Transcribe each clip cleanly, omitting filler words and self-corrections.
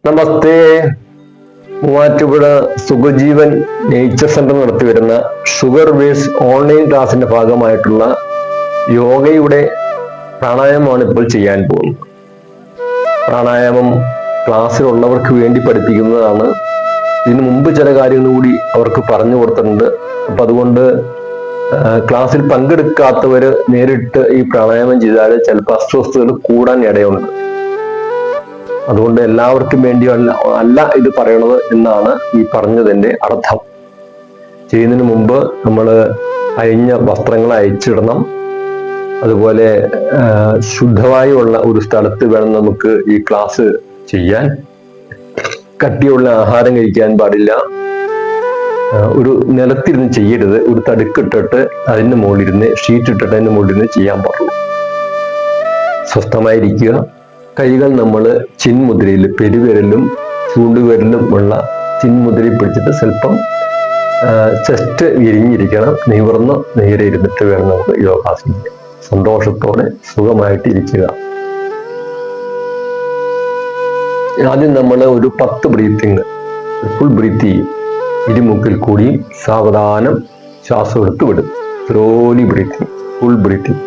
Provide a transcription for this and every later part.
നമസ്തേ. Muvattupuzha Sukhajeevan nature centre നടത്തിവരുന്ന sugar verse online ക്ലാസിന്റെ ഭാഗമായിട്ടുള്ള യോഗയുടെ പ്രാണായാമമാണ് ഇപ്പോൾ ചെയ്യാൻ പോകുന്നത്. പ്രാണായാമം ക്ലാസ്സിലുള്ളവർക്ക് വേണ്ടി പഠിപ്പിക്കുന്നതാണ്. ഇതിനു മുമ്പ് ചില കാര്യങ്ങൾ കൂടി അവർക്ക് പറഞ്ഞു കൊടുത്തിട്ടുണ്ട്. അപ്പൊ അതുകൊണ്ട് ക്ലാസ്സിൽ പങ്കെടുക്കാത്തവര് നേരിട്ട് ഈ പ്രാണായാമം ചെയ്താൽ ചിലപ്പോൾ അസ്വസ്ഥതകൾ കൂടാൻ ഇടയുണ്ട്. അതുകൊണ്ട് എല്ലാവർക്കും വേണ്ടി അല്ല ഇത് പറയണത് എന്നാണ് ഈ പറഞ്ഞതിന്റെ അർത്ഥം. ചെയ്യുന്നതിന് മുമ്പ് നമ്മൾ അയഞ്ഞ വസ്ത്രങ്ങൾ അയച്ചിടണം. അതുപോലെ ശുദ്ധവായുള്ള ഒരു സ്ഥലത്ത് വേണം നമുക്ക് ഈ ക്ലാസ് ചെയ്യാൻ. കട്ടിയുള്ള ആഹാരം കഴിക്കാൻ പാടില്ല. ഒരു നിലത്തിരുന്ന് ചെയ്യരുത്. ഒരു തടുക്കിട്ടിട്ട് അതിന്റെ മുകളിലിരുന്ന് ഷീറ്റ് ഇട്ടിട്ട് അതിന്റെ മുകളിലിരുന്ന് ചെയ്യാൻ പാടുള്ളൂ. സ്വസ്ഥമായിരിക്കുക. കൈകൾ നമ്മൾ ചിന്മുദ്രയിൽ പെരുവിരലും ചൂണ്ടുവിരലും ഉള്ള ചിന്മുദ്രയിൽ പിടിച്ചിട്ട് സ്വല്പം ചെസ്റ്റ് വിരിഞ്ഞിരിക്കണം. നിവർന്ന് നേരെ ഇരുന്നിട്ട് വേണം നമുക്ക് യോഗാസനം ചെയ്യാൻ. സന്തോഷത്തോടെ സുഖമായിട്ട് ഇരിക്കുക. ആദ്യം നമ്മൾ ഒരു 10 ബ്രീത്തിങ് ഫുൾ ബ്രീത്ത് ചെയ്യും. ഇരുമുക്കിൽ കൂടിയും സാവധാനം ശ്വാസം എടുത്ത് വിടും. Slowly breathing, full breathing.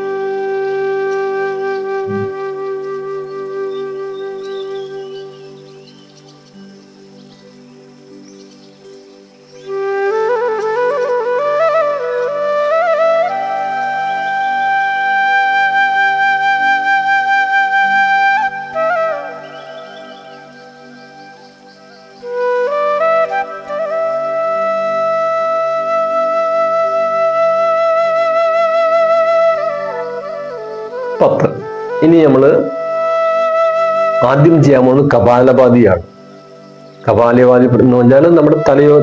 ഇനി നമ്മൾ ആദ്യം ചെയ്യാൻ പോകുന്നത് കപാലഭാതിയാണ്. കപാലഭാതി എന്ന് പറഞ്ഞാൽ നമ്മുടെ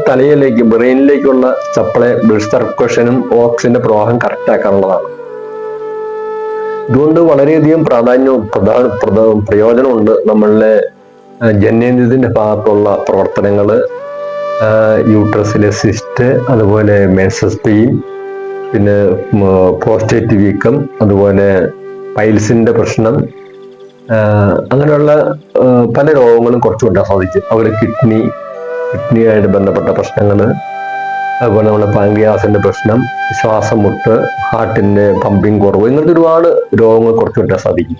തലയിലേക്ക് ബ്രെയിനിലേക്കുള്ള സപ്ലൈ, ബ്ലഡ് സർക്കുലേഷനും ഓക്സിജന്റെ പ്രവാഹം കറക്റ്റ് ആക്കാനുള്ളതാണ്. ഇതുകൊണ്ട് വളരെയധികം പ്രയോജനമുണ്ട്. നമ്മളുടെ ജനനേന്ദ്രിയത്തിന്റെ ഭാഗത്തുള്ള പ്രവർത്തനങ്ങള്, യൂട്രസിലെ സിസ്റ്റ്, അതുപോലെ മെൻസസ് പെയിൻ, പിന്നെ പ്രോസ്റ്റേറ്റ് വീക്കം, അതുപോലെ പൈൽസിന്റെ പ്രശ്നം, അങ്ങനെയുള്ള പല രോഗങ്ങളും കുറച്ചു കൊണ്ടാൻ സാധിക്കും. അതുപോലെ കിഡ്നിയായിട്ട് ബന്ധപ്പെട്ട പ്രശ്നങ്ങൾ, അതുപോലെ നമ്മുടെ പാങ്ക്രിയാസിന്റെ പ്രശ്നം, ശ്വാസം മുട്ട്, ഹാർട്ടിന്റെ പമ്പിങ് കുറവ്, ഇങ്ങനത്തെ ഒരുപാട് രോഗങ്ങൾ കുറച്ചു കൊണ്ടാൻ സാധിക്കും.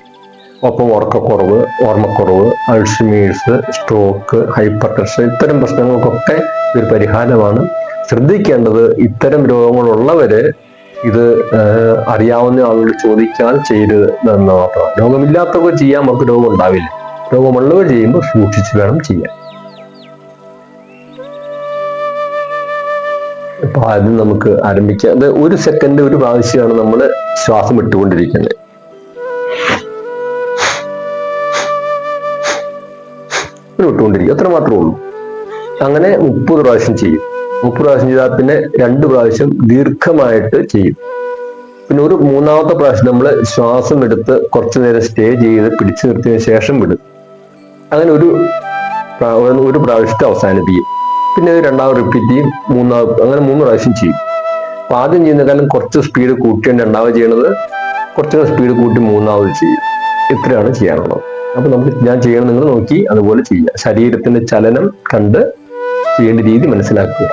ഒപ്പം ഉറക്കക്കുറവ്, ഓർമ്മക്കുറവ്, അൾഷിമേഴ്സ്, സ്ട്രോക്ക്, ഹൈപ്പർ ടെൻഷൻ, ഇത്തരം പ്രശ്നങ്ങൾക്കൊക്കെ ഒരു പരിഹാരമാണ്. ശ്രദ്ധിക്കേണ്ടത്, ഇത്തരം രോഗങ്ങളുള്ളവര് ഇത് അറിയാവുന്ന ആളോട് ചോദിച്ചാൽ ചെയ്യരുത് എന്ന് മാത്രമാണ്. രോഗമില്ലാത്തവർ ചെയ്യാൻ നമുക്ക് രോഗം ഉണ്ടാവില്ല. രോഗമുള്ളവർ ചെയ്യുമ്പോൾ സൂക്ഷിച്ച് വേണം ചെയ്യാൻ. അപ്പൊ ആദ്യം നമുക്ക് ആരംഭിക്കാം. അത് 1 സെക്കൻഡ് ഒരു പ്രാവശ്യമാണ് നമ്മൾ ശ്വാസം വിട്ടുകൊണ്ടിരിക്കുന്നത്. വിട്ടുകൊണ്ടിരിക്കുക, അത്ര മാത്രമേ ഉള്ളൂ. അങ്ങനെ 30 പ്രാവശ്യം ചെയ്യും. 30 പ്രാവശ്യം ചെയ്താൽ പിന്നെ 2 പ്രാവശ്യം ദീർഘമായിട്ട് ചെയ്യും. പിന്നെ ഒരു 3ാമത്തെ പ്രാവശ്യം നമ്മൾ ശ്വാസം എടുത്ത് കുറച്ചു നേരം സ്റ്റേ ചെയ്ത് പിടിച്ചു നിർത്തിയതിനു ശേഷം വിടും. അങ്ങനെ ഒരു പ്രാവശ്യത്തെ അവസാനിപ്പിക്കും. പിന്നെ ഇത് 2ാമത് റിപ്പീറ്റ് ചെയ്യും. അങ്ങനെ 3 പ്രാവശ്യം ചെയ്യും. അപ്പൊ ആദ്യം ചെയ്യുന്നതിനേക്കാളും കുറച്ച് സ്പീഡ് കൂട്ടിയാണ് 2ാമത് ചെയ്യണത്. കുറച്ച് സ്പീഡ് കൂട്ടി 3ാമത് ചെയ്യും. ഇത്രയാണ് ചെയ്യാനുള്ളത്. അപ്പൊ ഞാൻ ചെയ്യണം, നിങ്ങൾ നോക്കി അതുപോലെ ചെയ്യുക. ശരീരത്തിന്റെ ചലനം കണ്ട് ചെയ്യേണ്ട രീതി മനസ്സിലാക്കുക.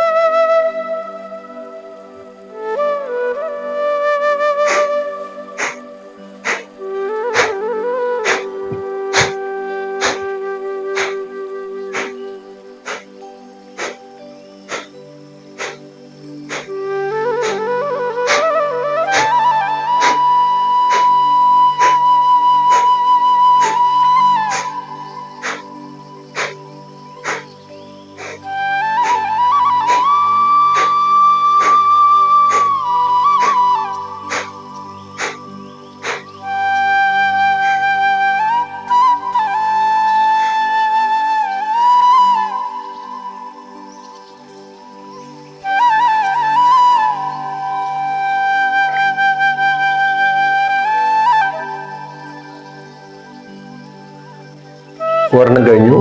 ഒരെണ്ണം കഴിഞ്ഞു.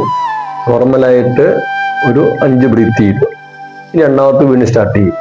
നോർമലായിട്ട് ഒരു 5 ബ്രീത്ത് ചെയ്തു. ഇനി 2ാമത്തെ വീണ്ടും സ്റ്റാർട്ട് ചെയ്യും.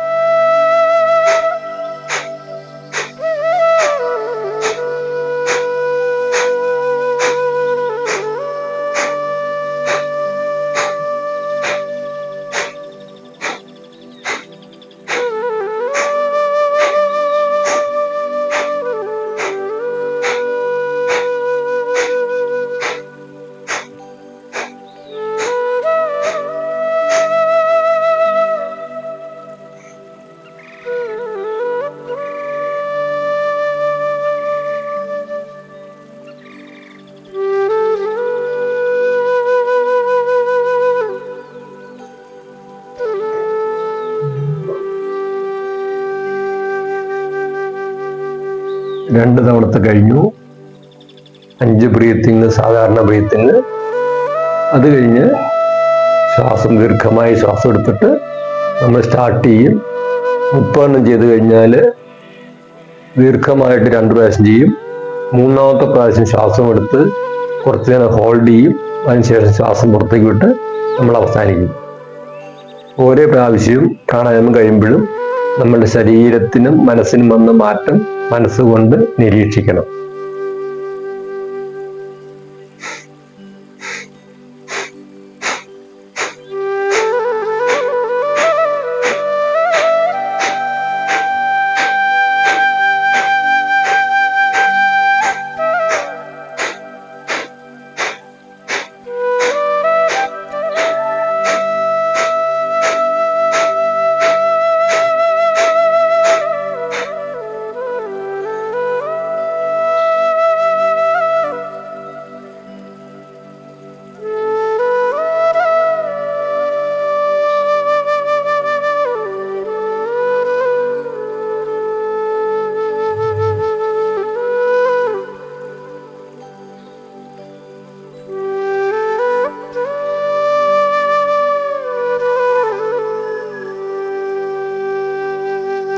2 തവണത്തെ കഴിഞ്ഞു. 5 ബ്രീത്തിങ്, സാധാരണ ബ്രീത്തിങ്. അത് കഴിഞ്ഞ് ദീർഘമായി ശ്വാസം എടുത്തിട്ട് നമ്മൾ സ്റ്റാർട്ട് ചെയ്യും. 30 ചെയ്ത് കഴിഞ്ഞാൽ ദീർഘമായിട്ട് 2 പ്രാവശ്യം ചെയ്യും. 3ാമത്തെ പ്രാവശ്യം ശ്വാസം എടുത്ത് കുറച്ച് നേരം ഹോൾഡ് ചെയ്യും. അതിനുശേഷം ശ്വാസം പുറത്തേക്ക് വിട്ട് നമ്മൾ അവസാനിക്കും. ഓരോ പ്രാവശ്യവും പ്രാണായാമം കഴിയുമ്പോഴും നമ്മുടെ ശരീരത്തിനും മനസ്സിനും വന്ന മാറ്റം മനസ്സുകൊണ്ട് നിരീക്ഷിക്കണം.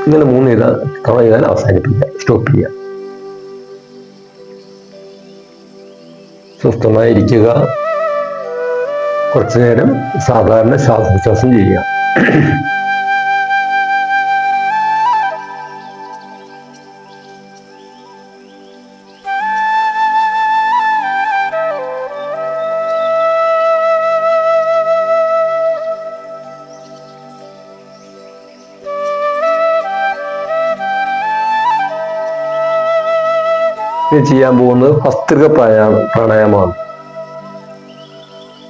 ഇങ്ങനെ 3 തവണ ചെയ്താൽ അവസാനിപ്പിക്കുക, സ്റ്റോപ്പ് ചെയ്യുക. സ്വസ്ഥമായിരിക്കുക. കുറച്ചു നേരം സാധാരണ ശ്വാസോച്ഛ്വാസം ചെയ്യുക. ചെയ്യാൻ പോകുന്നത് ഭസ്ത്രിക പ്രാണായാമമാണ്.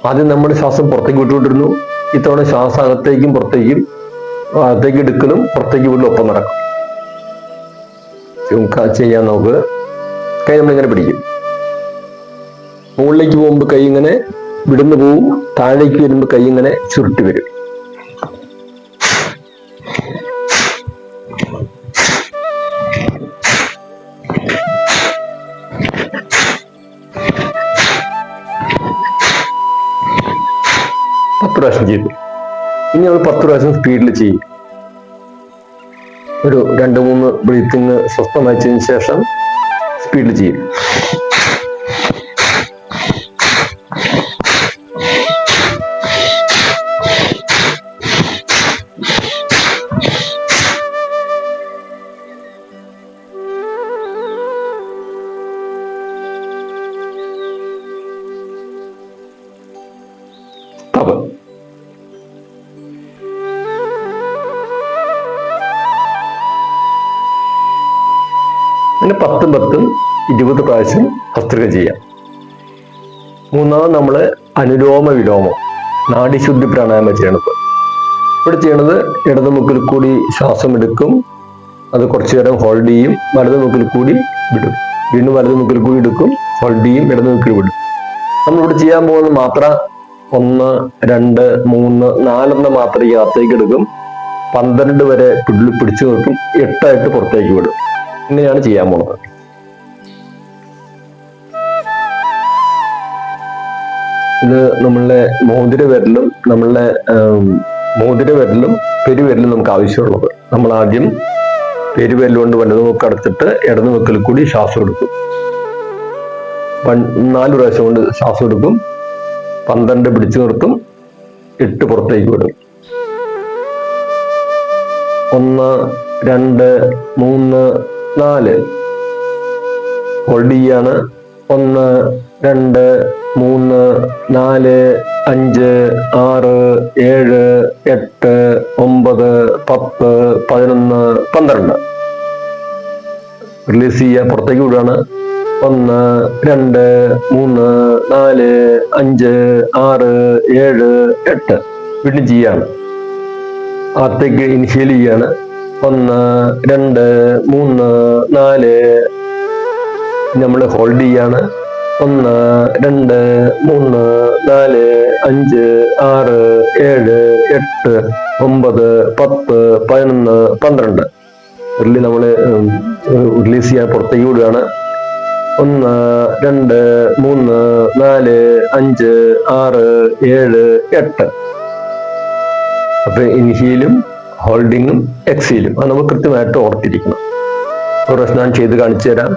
ആദ്യം നമ്മൾ ശ്വാസം പുറത്തേക്ക് വിട്ടുകൊണ്ടിരുന്നു. ഇത്തവണ ശ്വാസം അകത്തേക്കും പുറത്തേക്കും, അകത്തേക്ക് എടുക്കലും പുറത്തേക്ക് വിടലും ഒപ്പം നടക്കും. ചെയ്യാൻ നോക്ക്. കൈ നമ്മളിങ്ങനെ പിടിക്കും. മുകളിലേക്ക് പോകുമ്പോൾ കൈ ഇങ്ങനെ വിടുന്നു പോവും. താഴേക്ക് വരുമ്പോൾ കൈ ഇങ്ങനെ ചുരുട്ടി വരും. പ്രാവശ്യം ചെയ്തു. ഇനി നമ്മൾ 10 പ്രാവശ്യം സ്പീഡിൽ ചെയ്യും. ഒരു 2-3 ബ്രീത്തിങ് സ്വസ്ഥമായി ചെയ്തതിനു ശേഷം സ്പീഡിൽ ചെയ്യും. അങ്ങനെ 10 20 പ്രാവശ്യം ഭസ്ത്രിക ചെയ്യാം. 3ാമത് നമ്മൾ അനുലോമ വിലോമം, നാഡിശുദ്ധി പ്രാണായാമം ചെയ്യണത്. ഇവിടെ ചെയ്യണത് ഇടത് മുക്കിൽ കൂടി ശ്വാസം എടുക്കും, അത് കുറച്ചു നേരം ഹോൾഡ് ചെയ്യും, വലത് മുക്കിൽ കൂടി വിടും, വീണ്ടും വലത് മുക്കിൽ കൂടി എടുക്കും, ഹോൾഡ് ചെയ്യും, ഇടത് മുക്കിൽ വിടും. നമ്മളിവിടെ ചെയ്യാൻ പോകുന്ന മാത്ര 1, 2, 3, 4 മാത്രം ഈ അകത്തേക്ക് എടുക്കും, 12 വരെ പിടിച്ചു നിർത്തും, 8 പുറത്തേക്ക് വിടും. ഇങ്ങനെയാണ് ചെയ്യാൻ പോകുന്നത്. ഇത് നമ്മളുടെ മോതിരവിരലും പെരുവിരലും നമുക്ക് ആവശ്യമുള്ളത്. നമ്മൾ ആദ്യം പെരുവിരലുകൊണ്ട് വലത് മൂക്ക് അടച്ചിട്ട് ഇടത് മൂക്കിൽ കൂടി ശ്വാസം എടുക്കും. 4 പ്രാവശ്യം കൊണ്ട് ശ്വാസം എടുക്കും, 12 പിടിച്ചു നിർത്തും, 8 പുറത്തേക്ക് വിടും. 1, 2, 3, 4 ഹോൾഡ് ചെയ്യാണ്. 1, 2, 3, 4, 5, 6, 7, 8, 9, 10, 11, 12 റിലീസ് ചെയ്യുക, പുറത്തേക്ക് വിടുകയാണ്. 1, 2, 3, 4, 5, 6, 7, 8 വീണ്ടും ചെയ്യാണ്. അകത്തേക്ക് ഇനിഷ്യൽ ചെയ്യാണ്. 1, 2, 3, 4 നമ്മൾ ഹോൾഡ് ചെയ്യാണ്. 1, 2, 3, 4, 5, 6, 7, 8, 9, 10, 11, 12 ഉരുളി നമ്മൾ റിലീസ് ചെയ്യാൻ പുറത്തേക്ക് വിടുകയാണ്. 1 2 3 4 5 6 7 8. അപ്പൊ ഇൻഹീലും ഹോൾഡിങ്ങും എക്സീലും അത് നമുക്ക് കൃത്യമായിട്ട് ഓർത്തിരിക്കണം. ഒരു പ്രാവശ്യം ഞാൻ ചെയ്ത് കാണിച്ചു തരാം.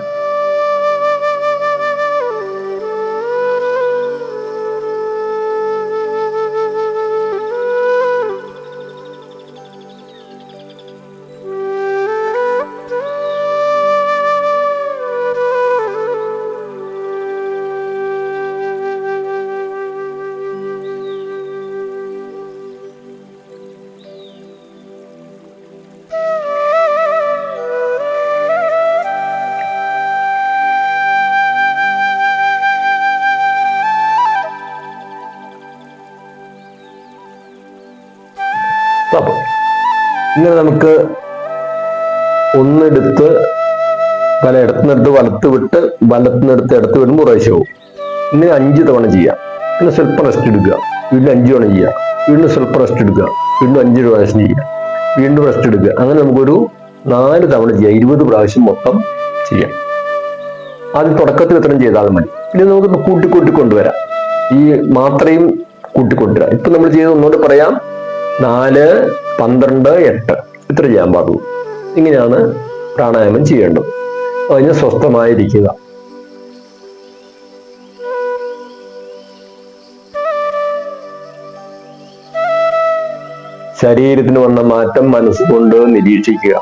അപ്പൊ ഇങ്ങനെ നമുക്ക് ഒന്നെടുത്ത് ഇടത്തുനിന്നെടുത്ത് വലത്ത് വിട്ട് വലത്തുനിന്നെടുത്ത് ഇടത്ത് വിടുമ്പോൾ പ്രാവശ്യവും. ഇങ്ങനെ 5 തവണ ചെയ്യാം. പിന്നെ സ്വല്പം റെസ്റ്റ് എടുക്കുക, വീണ്ടും 5 തവണ ചെയ്യുക, വീണ്ടും സ്വല്പം റെസ്റ്റ് എടുക്കുക, വീണ്ടും 5 പ്രാവശ്യം ചെയ്യുക, വീണ്ടും റെസ്റ്റ് എടുക്കുക. അങ്ങനെ നമുക്കൊരു 4 തവണ ചെയ്യാം. 20 പ്രാവശ്യം മൊത്തം ചെയ്യാം. ആദ്യം തുടക്കത്തിൽ ഇത്രയും ചെയ്താൽ മതി. പിന്നെ നമുക്ക് കൂട്ടിക്കൊണ്ടുവരാം. ഈ മാത്രയും കൂട്ടിക്കൊണ്ടുവരാം. ഇപ്പൊ നമ്മൾ ചെയ്ത് ഒന്നുകൂടെ പറയാം. 4 12 8 ഇത്ര ചെയ്യാൻ പാടുള്ളൂ. ഇങ്ങനെയാണ് പ്രാണായാമം ചെയ്യേണ്ടത്. അതിന് സ്വസ്ഥമായിരിക്കുക. ശരീരത്തിന് വന്ന മാറ്റം മനസ്സുകൊണ്ട് നിരീക്ഷിക്കുക.